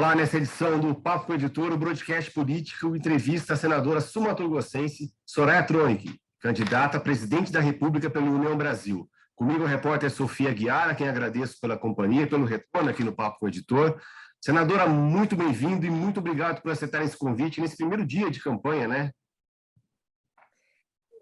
Olá, nessa edição do Papo com o Editor, o broadcast político entrevista a senadora sul-mato-grossense Soraya Tronic, candidata a presidente da República pela União Brasil. Comigo, a repórter Sofia Aguiar, a quem agradeço pela companhia, pelo retorno aqui no Papo com o Editor. Senadora, muito bem-vindo e muito obrigado por aceitar esse convite nesse primeiro dia de campanha, né?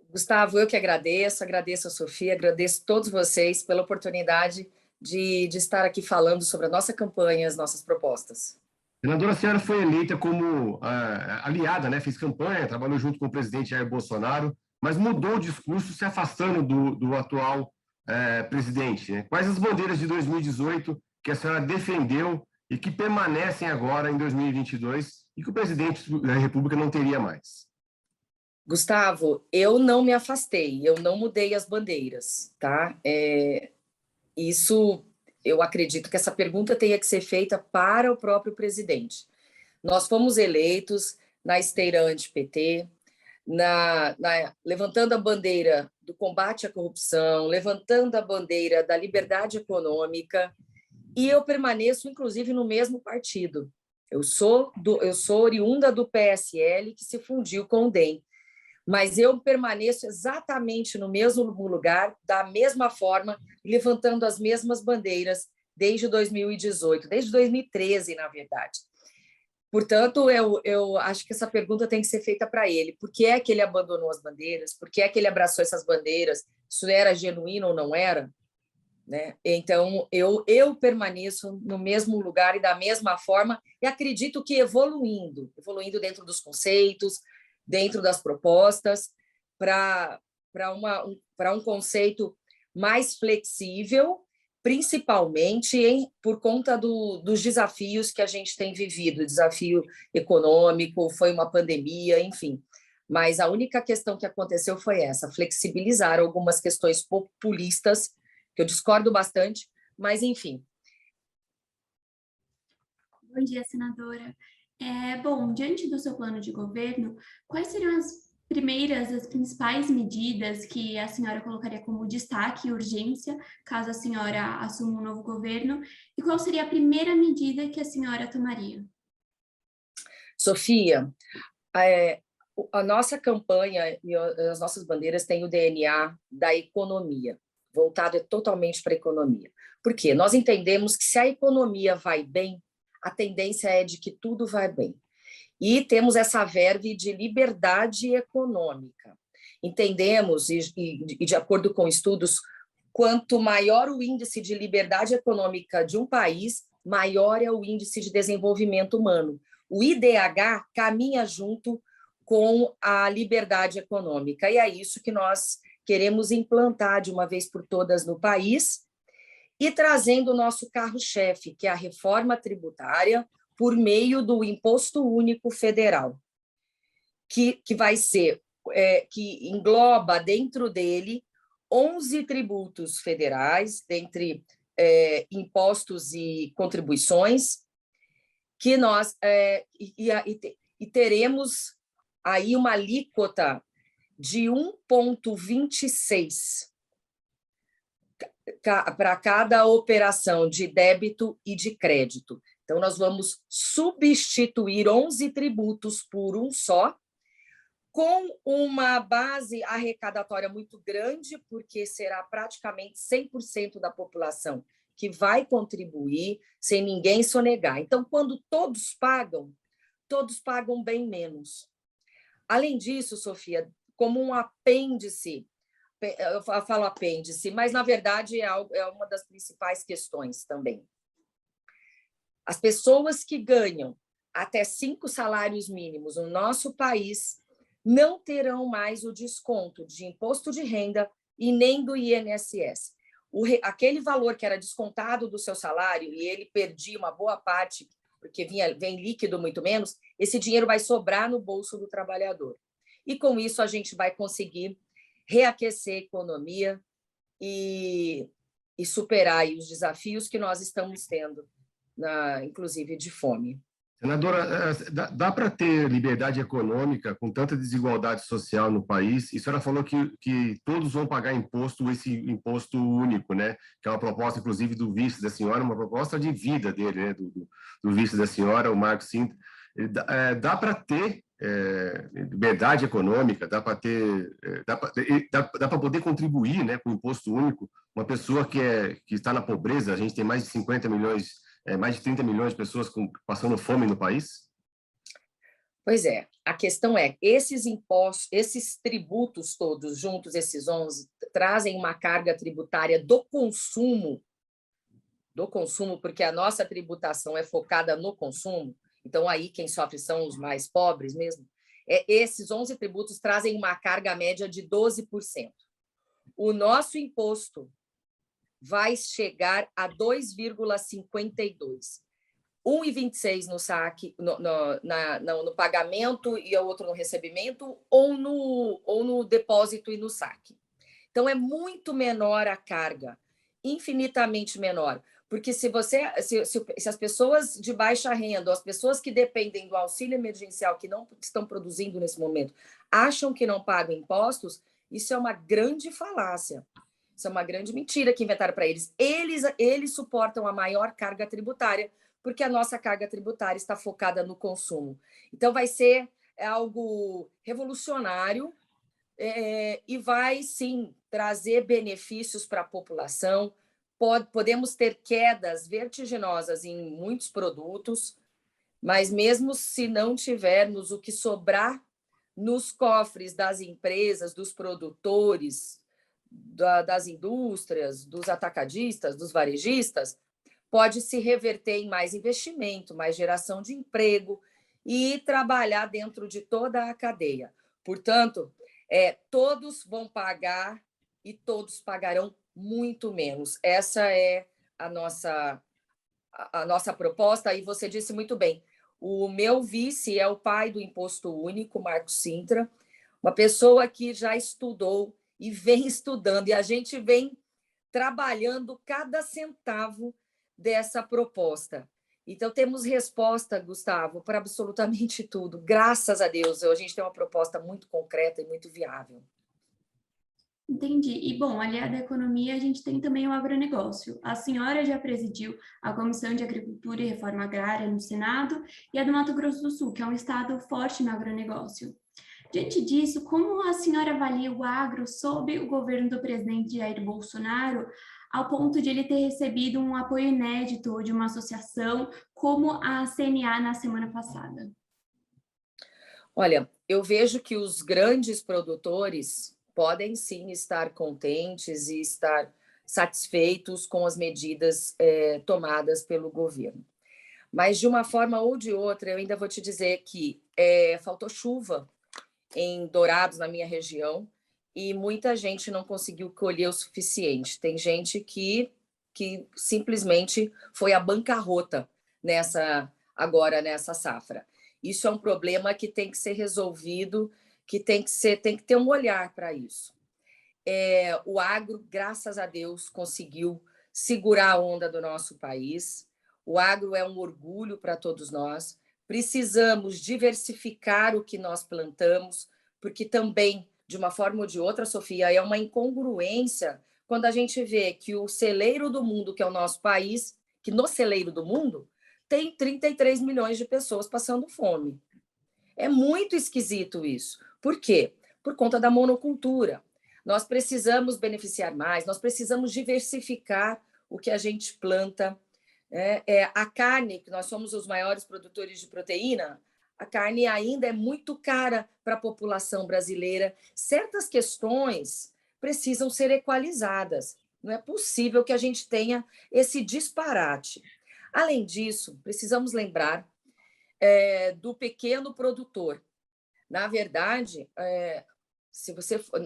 Gustavo, eu que agradeço a Sofia, agradeço a todos vocês pela oportunidade de estar aqui falando sobre a nossa campanha, as nossas propostas. Senadora, a senhora foi eleita como aliada, né? Fez campanha, trabalhou junto com o presidente Jair Bolsonaro, mas mudou o discurso, se afastando do atual presidente, né? Quais as bandeiras de 2018 que a senhora defendeu e que permanecem agora em 2022 e que o presidente da República não teria mais? Gustavo, eu não me afastei, eu não mudei as bandeiras, tá? Isso, eu acredito que essa pergunta tenha que ser feita para o próprio presidente. Nós fomos eleitos na esteira anti-PT, levantando a bandeira do combate à corrupção, levantando a bandeira da liberdade econômica, e eu permaneço, inclusive, no mesmo partido. Eu sou oriunda do PSL, que se fundiu com o DEM. Mas eu permaneço exatamente no mesmo lugar, da mesma forma, levantando as mesmas bandeiras desde 2018, desde 2013, na verdade. Portanto, eu acho que essa pergunta tem que ser feita para ele. Por que é que ele abandonou as bandeiras? Por que é que ele abraçou essas bandeiras? Isso era genuíno ou não era? Né? Então, eu permaneço no mesmo lugar e da mesma forma, e acredito que evoluindo dentro dos conceitos, dentro das propostas, para um conceito mais flexível, principalmente por conta dos desafios que a gente tem vivido, desafio econômico, foi uma pandemia, enfim. Mas a única questão que aconteceu foi essa, flexibilizar algumas questões populistas, que eu discordo bastante, mas enfim. Bom dia, senadora. Bom, diante do seu plano de governo, quais seriam as principais medidas que a senhora colocaria como destaque e urgência, caso a senhora assuma um novo governo, e qual seria a primeira medida que a senhora tomaria? Sofia, a nossa campanha e as nossas bandeiras têm o DNA da economia, voltado totalmente para a economia. Por quê? Nós entendemos que se a economia vai bem, a tendência é de que tudo vai bem. E temos essa verve de liberdade econômica. Entendemos, e de acordo com estudos, quanto maior o índice de liberdade econômica de um país, maior é o índice de desenvolvimento humano. O IDH caminha junto com a liberdade econômica, e é isso que nós queremos implantar de uma vez por todas no país, e trazendo o nosso carro-chefe, que é a reforma tributária, por meio do Imposto Único Federal, que vai ser, que engloba dentro dele 11 tributos federais, dentre impostos e contribuições, que nós e teremos aí uma alíquota de 1,26 para cada operação de débito e de crédito. Então, nós vamos substituir 11 tributos por um só, com uma base arrecadatória muito grande, porque será praticamente 100% da população que vai contribuir, sem ninguém sonegar. Então, quando todos pagam bem menos. Além disso, Sofia, como um apêndice, eu falo apêndice, mas, na verdade, é uma das principais questões também. As pessoas que ganham até 5 salários mínimos no nosso país não terão mais o desconto de imposto de renda e nem do INSS. Aquele valor que era descontado do seu salário e ele perdia uma boa parte, porque vem líquido muito menos, esse dinheiro vai sobrar no bolso do trabalhador. E, com isso, a gente vai conseguir reaquecer a economia e superar aí os desafios que nós estamos tendo, inclusive de fome. Senadora, dá para ter liberdade econômica com tanta desigualdade social no país? E a senhora falou que todos vão pagar imposto, esse imposto único, né? Que é uma proposta, inclusive, do vice da senhora, uma proposta de vida dele, né? Do vice da senhora, o Marcos Sintra. Dá para ter liberdade econômica, dá para ter, dá para poder contribuir, né, com o imposto único. Uma pessoa que está na pobreza, a gente tem mais de 50 milhões, mais de 30 milhões de pessoas passando fome no país. Pois é, a questão é, esses impostos, esses tributos todos juntos, esses 11, trazem uma carga tributária do consumo, porque a nossa tributação é focada no consumo, então aí quem sofre são os mais pobres mesmo. Esses 11 tributos trazem uma carga média de 12%. O nosso imposto vai chegar a 2,52%. 1,26 no saque, no pagamento e o outro no recebimento, ou no depósito e no saque. Então, é muito menor a carga, infinitamente menor. Porque se as pessoas de baixa renda, ou as pessoas que dependem do auxílio emergencial, que não estão produzindo nesse momento, acham que não pagam impostos, isso é uma grande falácia. Isso é uma grande mentira que inventaram para eles. Eles suportam a maior carga tributária, porque a nossa carga tributária está focada no consumo. Então, vai ser algo revolucionário e vai, sim, trazer benefícios para a população. Podemos ter quedas vertiginosas em muitos produtos, mas mesmo se não tivermos o que sobrar nos cofres das empresas, dos produtores, das indústrias, dos atacadistas, dos varejistas, pode se reverter em mais investimento, mais geração de emprego e trabalhar dentro de toda a cadeia. Portanto, todos vão pagar e todos pagarão muito menos. Essa é a nossa proposta, e você disse muito bem. O meu vice é o pai do Imposto Único, Marcos Sintra, uma pessoa que já estudou e vem estudando, e a gente vem trabalhando cada centavo dessa proposta. Então, temos resposta, Gustavo, para absolutamente tudo. Graças a Deus, a gente tem uma proposta muito concreta e muito viável. Entendi. E, bom, aliado à economia, a gente tem também o agronegócio. A senhora já presidiu a Comissão de Agricultura e Reforma Agrária no Senado e a do Mato Grosso do Sul, que é um estado forte no agronegócio. Diante disso, como a senhora avalia o agro sob o governo do presidente Jair Bolsonaro, ao ponto de ele ter recebido um apoio inédito de uma associação como a CNA na semana passada? Olha, eu vejo que os grandes produtores podem sim estar contentes e estar satisfeitos com as medidas tomadas pelo governo. Mas, de uma forma ou de outra, eu ainda vou te dizer que faltou chuva em Dourados, na minha região, e muita gente não conseguiu colher o suficiente. Tem gente que simplesmente foi à bancarrota agora nessa safra. Isso é um problema que tem que ser resolvido, que tem que ter um olhar para isso. O agro, graças a Deus, conseguiu segurar a onda do nosso país. O agro é um orgulho para todos nós. Precisamos diversificar o que nós plantamos, porque também, de uma forma ou de outra, Sofia, é uma incongruência quando a gente vê que o celeiro do mundo, que é o nosso país, que no celeiro do mundo tem 33 milhões de pessoas passando fome. É muito esquisito isso. Por quê? Por conta da monocultura. Nós precisamos beneficiar mais, nós precisamos diversificar o que a gente planta. A carne, que nós somos os maiores produtores de proteína, a carne ainda é muito cara para a população brasileira. Certas questões precisam ser equalizadas. Não é possível que a gente tenha esse disparate. Além disso, precisamos lembrar do pequeno produtor. Na verdade,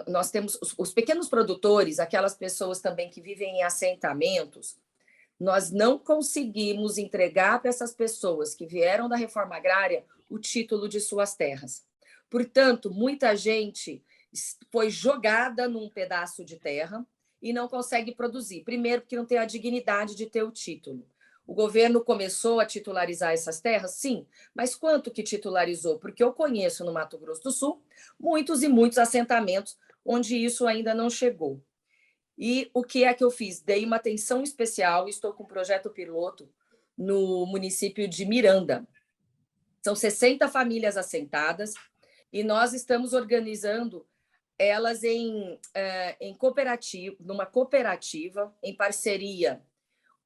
nós temos os pequenos produtores, aquelas pessoas também que vivem em assentamentos. Nós não conseguimos entregar para essas pessoas que vieram da reforma agrária o título de suas terras. Portanto, muita gente foi jogada num pedaço de terra e não consegue produzir. Primeiro, porque não tem a dignidade de ter o título. O governo começou a titularizar essas terras? Sim, mas quanto que titularizou? Porque eu conheço no Mato Grosso do Sul muitos e muitos assentamentos onde isso ainda não chegou. E o que é que eu fiz? Dei uma atenção especial, estou com um projeto piloto no município de Miranda. São 60 famílias assentadas e nós estamos organizando elas em cooperativa, numa cooperativa, em parceria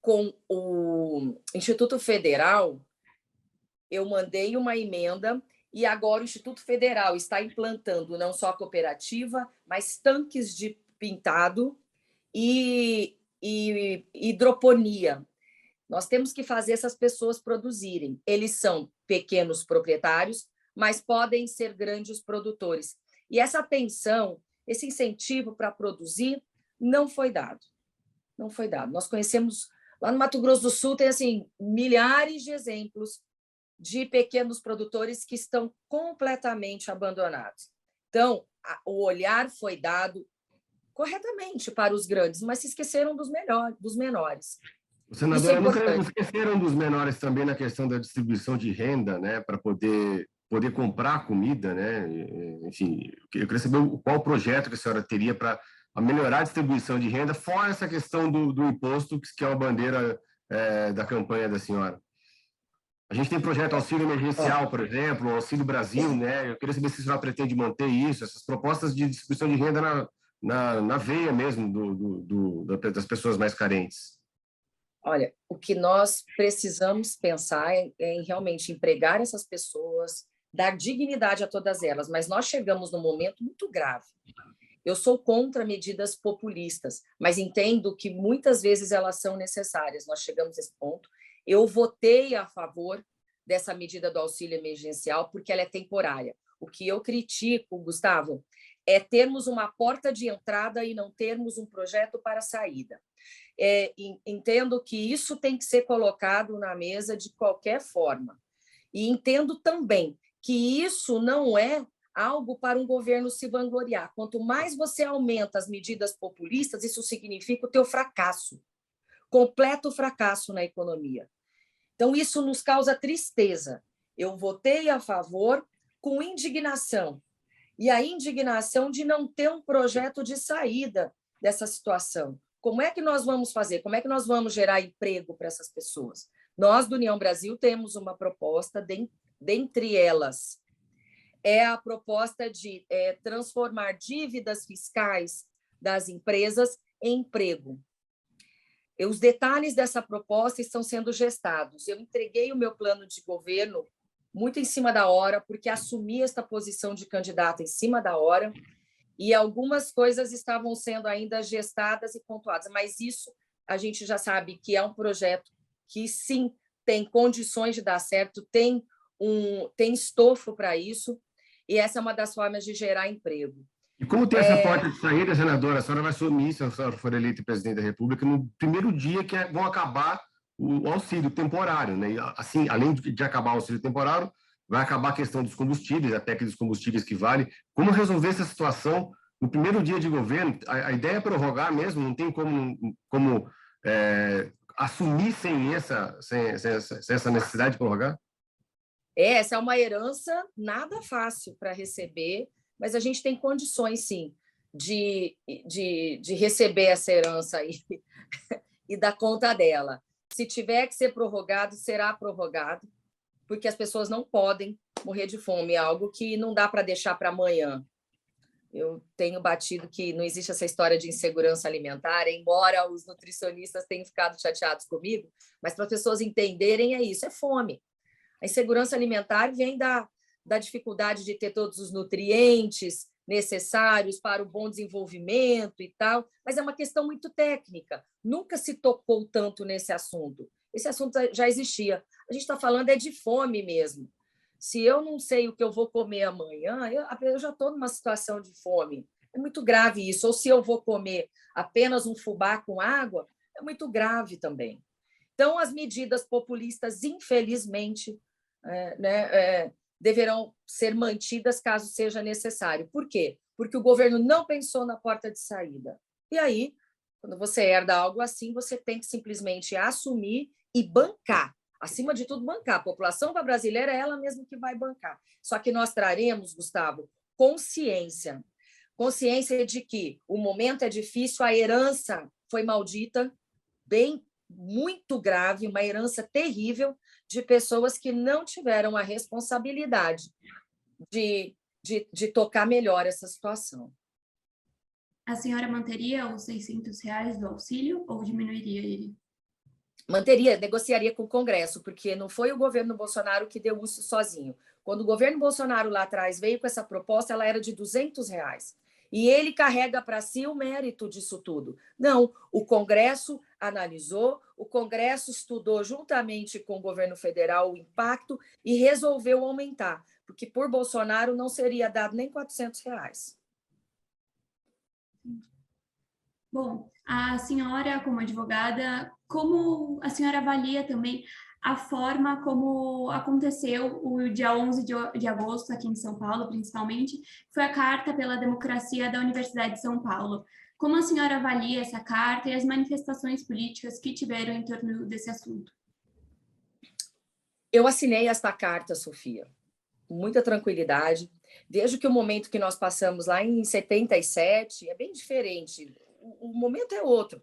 com o Instituto Federal. Eu mandei uma emenda e agora o Instituto Federal está implantando não só a cooperativa, mas tanques de pintado e hidroponia. Nós temos que fazer essas pessoas produzirem. Eles são pequenos proprietários, mas podem ser grandes produtores. E essa atenção, esse incentivo para produzir, não foi dado. Não foi dado. Nós conhecemos, lá no Mato Grosso do Sul, tem assim, milhares de exemplos de pequenos produtores que estão completamente abandonados. Então, o olhar foi dado corretamente para os grandes, mas se esqueceram dos menores. Senadora, não esqueceram dos menores também na questão da distribuição de renda, né, para poder comprar comida, né? Enfim, eu queria saber qual projeto que a senhora teria para melhorar a distribuição de renda, fora essa questão do imposto, que é uma bandeira da campanha da senhora. A gente tem projeto Auxílio Emergencial, por exemplo, Auxílio Brasil, né? Eu queria saber se a senhora pretende manter isso, essas propostas de distribuição de renda na veia mesmo das pessoas mais carentes. Olha, o que nós precisamos pensar é em realmente empregar essas pessoas, dar dignidade a todas elas, mas nós chegamos num momento muito grave. Eu sou contra medidas populistas, mas entendo que muitas vezes elas são necessárias. Nós chegamos a esse ponto. Eu votei a favor dessa medida do auxílio emergencial porque ela é temporária. O que eu critico, Gustavo, é termos uma porta de entrada e não termos um projeto para saída. Entendo que isso tem que ser colocado na mesa de qualquer forma. E entendo também que isso não é algo para um governo se vangloriar. Quanto mais você aumenta as medidas populistas, isso significa o teu fracasso, completo fracasso na economia. Então, isso nos causa tristeza. Eu votei a favor com indignação, e a indignação de não ter um projeto de saída dessa situação. Como é que nós vamos fazer? Como é que nós vamos gerar emprego para essas pessoas? Nós, do União Brasil, temos uma proposta, dentre elas, é a proposta de transformar dívidas fiscais das empresas em emprego. Os detalhes dessa proposta estão sendo gestados. Eu entreguei o meu plano de governo muito em cima da hora, porque assumi esta posição de candidata em cima da hora, e algumas coisas estavam sendo ainda gestadas e pontuadas, mas isso a gente já sabe que é um projeto que, sim, tem condições de dar certo, tem estofo para isso, e essa é uma das formas de gerar emprego. E como tem essa porta de saída, senadora, a senhora vai assumir, se a senhora for eleita presidente da República, no primeiro dia que vão acabar o auxílio temporário, né? E, assim, além de acabar o auxílio temporário, vai acabar a questão dos combustíveis, a PEC dos combustíveis que vale. Como resolver essa situação no primeiro dia de governo? A ideia é prorrogar mesmo, não tem como assumir sem essa necessidade de prorrogar? Essa é uma herança nada fácil para receber, mas a gente tem condições, sim, de receber essa herança aí e dar conta dela. Se tiver que ser prorrogado, será prorrogado, porque as pessoas não podem morrer de fome, é algo que não dá para deixar para amanhã. Eu tenho batido que não existe essa história de insegurança alimentar, embora os nutricionistas tenham ficado chateados comigo, mas para as pessoas entenderem é isso, é fome. A insegurança alimentar vem da dificuldade de ter todos os nutrientes necessários para o bom desenvolvimento e tal, mas é uma questão muito técnica. Nunca se tocou tanto nesse assunto. Esse assunto já existia. A gente está falando de fome mesmo. Se eu não sei o que eu vou comer amanhã, eu já estou numa situação de fome. É muito grave isso. Ou se eu vou comer apenas um fubá com água, é muito grave também. Então, as medidas populistas, infelizmente, deverão ser mantidas caso seja necessário. Por quê? Porque o governo não pensou na porta de saída. E aí Quando você herda algo assim, você tem que simplesmente assumir e bancar. Acima de tudo, bancar. A população brasileira é ela mesma que vai bancar. Só que nós traremos, Gustavo, consciência. Consciência de que o momento é difícil, a herança foi maldita, muito grave, uma herança terrível de pessoas que não tiveram a responsabilidade de tocar melhor essa situação. A senhora manteria os R$ 600 do auxílio ou diminuiria ele? Manteria, negociaria com o Congresso, porque não foi o governo Bolsonaro que deu isso sozinho. Quando o governo Bolsonaro lá atrás veio com essa proposta, ela era de R$ 200. E ele carrega para si o mérito disso tudo. Não, o Congresso analisou, o Congresso estudou juntamente com o governo federal o impacto e resolveu aumentar, porque por Bolsonaro não seria dado nem R$ 400. Bom, a senhora, como advogada, como a senhora avalia também a forma como aconteceu o dia 11 de agosto, aqui em São Paulo, principalmente, foi a Carta pela Democracia da Universidade de São Paulo. Como a senhora avalia essa carta e as manifestações políticas que tiveram em torno desse assunto? Eu assinei esta carta, Sofia, com muita tranquilidade. Vejo que o momento que nós passamos lá em 77 é bem diferente. O momento é outro.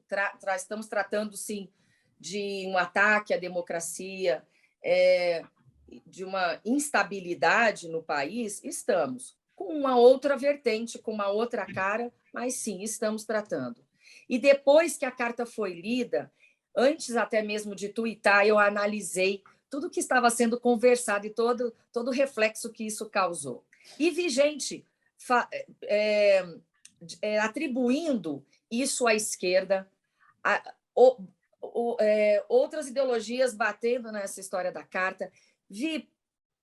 Estamos tratando, sim, de um ataque à democracia, de uma instabilidade no país. Estamos com uma outra vertente, com uma outra cara, mas sim, estamos tratando. E depois que a carta foi lida, antes até mesmo de tuitar, eu analisei tudo que estava sendo conversado e todo o reflexo que isso causou. E vi gente atribuindo isso à esquerda, outras ideologias batendo nessa história da carta. Vi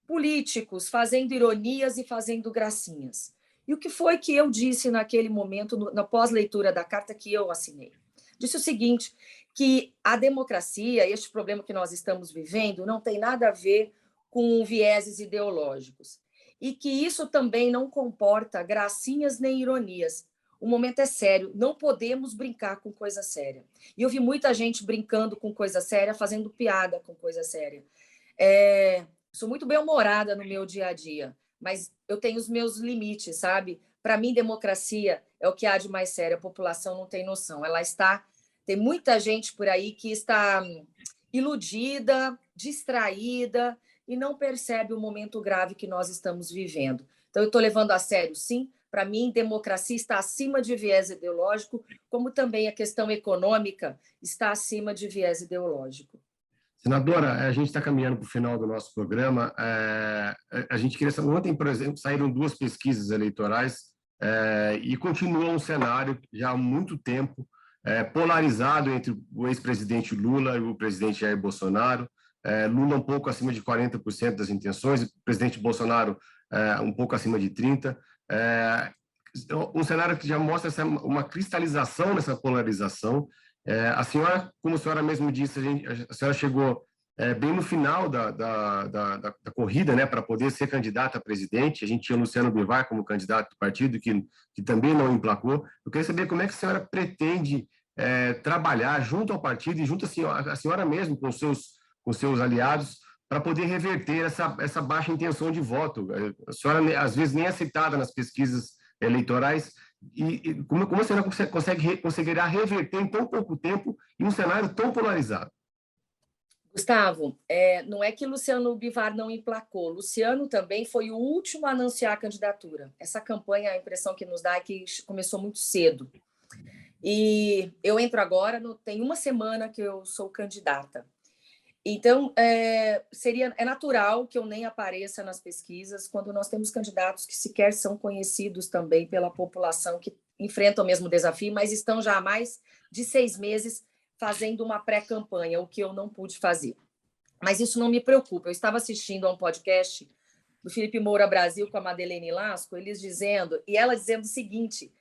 políticos fazendo ironias e fazendo gracinhas. E o que foi que eu disse naquele momento, na pós-leitura da carta que eu assinei? Disse o seguinte, que a democracia, este problema que nós estamos vivendo, não tem nada a ver com vieses ideológicos. E que isso também não comporta gracinhas nem ironias. O momento é sério, não podemos brincar com coisa séria. E eu vi muita gente brincando com coisa séria, fazendo piada com coisa séria. Sou muito bem-humorada no meu dia a dia, mas eu tenho os meus limites, sabe? Para mim, democracia é o que há de mais sério. A população não tem noção. Tem muita gente por aí que está iludida, distraída e não percebe o momento grave que nós estamos vivendo. Então, eu estou levando a sério, sim. Para mim, democracia está acima de viés ideológico, como também a questão econômica está acima de viés ideológico. Senadora, a gente está caminhando para o final do nosso programa. A gente queria saber, ontem, por exemplo, saíram 2 pesquisas eleitorais e continua um cenário já há muito tempo polarizado entre o ex-presidente Lula e o presidente Jair Bolsonaro. Lula um pouco acima de 40% das intenções, o presidente Bolsonaro um pouco acima de 30%. Um cenário que já mostra uma cristalização nessa polarização. A senhora, como a senhora mesmo disse, a senhora chegou bem no final da corrida, né, para poder ser candidata a presidente. A gente tinha o Luciano Bivar como candidato do partido, que também não emplacou. Eu queria saber como é que a senhora pretende trabalhar junto ao partido e junto a senhora mesmo com seus aliados para poder reverter essa baixa intenção de voto. A senhora, às vezes, nem é citada nas pesquisas eleitorais. E como a senhora conseguirá reverter em tão pouco tempo em um cenário tão polarizado? Gustavo, não é que Luciano Bivar não emplacou. Luciano também foi o último a anunciar a candidatura. Essa campanha, a impressão que nos dá é que começou muito cedo. E eu entro agora, tem uma semana que eu sou candidata. Então, é natural que eu nem apareça nas pesquisas quando nós temos candidatos que sequer são conhecidos também pela população, que enfrentam o mesmo desafio, mas estão já há mais de 6 meses fazendo uma pré-campanha, o que eu não pude fazer. Mas isso não me preocupa. Eu estava assistindo a um podcast do Felipe Moura Brasil com a Madeleine Lasco, ela dizendo o seguinte,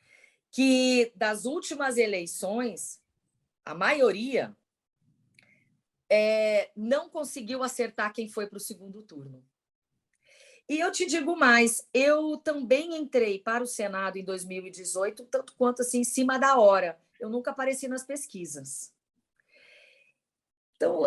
que das últimas eleições, a maioria não conseguiu acertar quem foi para o segundo turno. E eu te digo mais, eu também entrei para o Senado em 2018, tanto quanto assim, em cima da hora. eu nunca apareci nas pesquisas. Então,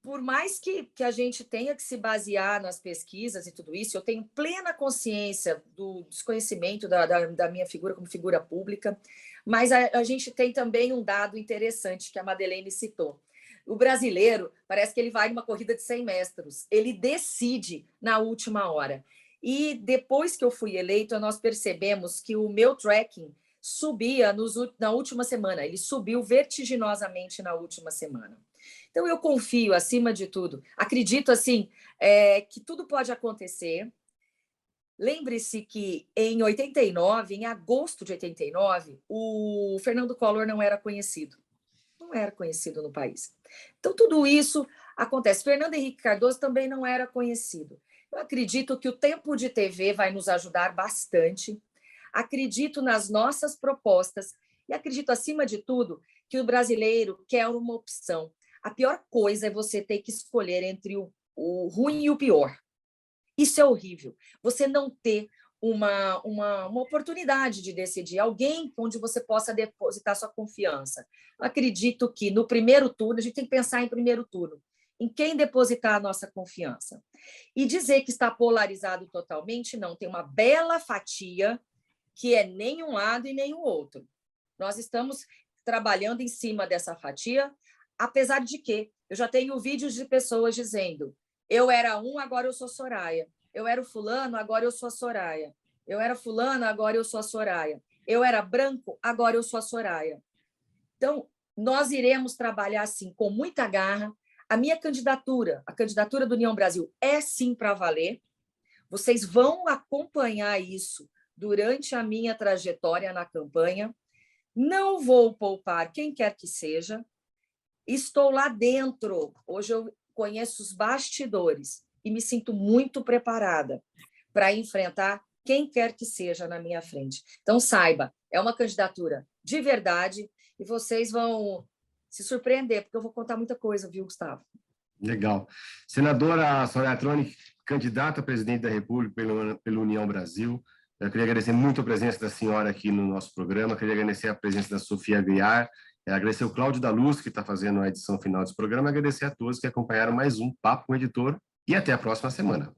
por mais que a gente tenha que se basear nas pesquisas e tudo isso, eu tenho plena consciência do desconhecimento da minha figura como figura pública, mas a gente tem também um dado interessante que a Madeleine citou. O brasileiro parece que ele vai numa corrida de 100 metros, ele decide na última hora. E depois que eu fui eleita, nós percebemos que o meu tracking subia na última semana, ele subiu vertiginosamente na última semana. Então, eu confio, acima de tudo, acredito assim, que tudo pode acontecer. Lembre-se que em 89, em agosto de 89, o Fernando Collor não era conhecido no país. Então, tudo isso acontece. Fernando Henrique Cardoso também não era conhecido. Eu acredito que o tempo de TV vai nos ajudar bastante. Acredito nas nossas propostas e acredito, acima de tudo, que o brasileiro quer uma opção. A pior coisa é você ter que escolher entre o ruim e o pior. Isso é horrível. Você não ter uma oportunidade de decidir, alguém onde você possa depositar sua confiança. Eu acredito que no primeiro turno, a gente tem que pensar em primeiro turno, em quem depositar a nossa confiança. E dizer que está polarizado totalmente, não. Tem uma bela fatia que é nem um lado e nem o outro. Nós estamos trabalhando em cima dessa fatia, apesar de que eu já tenho vídeos de pessoas dizendo: eu era um, agora eu sou Soraya. Eu era o fulano, agora eu sou a Soraya. Eu era fulana, agora eu sou a Soraya. Eu era branco, agora eu sou a Soraya. Então, nós iremos trabalhar assim com muita garra. A minha candidatura, a candidatura do União Brasil, é sim para valer. Vocês vão acompanhar isso durante a minha trajetória na campanha. Não vou poupar quem quer que seja. Estou lá dentro. Hoje eu conheço os bastidores e me sinto muito preparada para enfrentar quem quer que seja na minha frente. Então, saiba, é uma candidatura de verdade e vocês vão se surpreender, porque eu vou contar muita coisa, viu, Gustavo? Legal. Senadora Soraya Tronic, candidata a presidente da República pela União Brasil, eu queria agradecer muito a presença da senhora aqui no nosso programa, queria agradecer a presença da Sofia Aguiar, agradecer o Cláudio da Luz, que está fazendo a edição final desse programa, agradecer a todos que acompanharam mais um Papo com o Editor e até a próxima semana.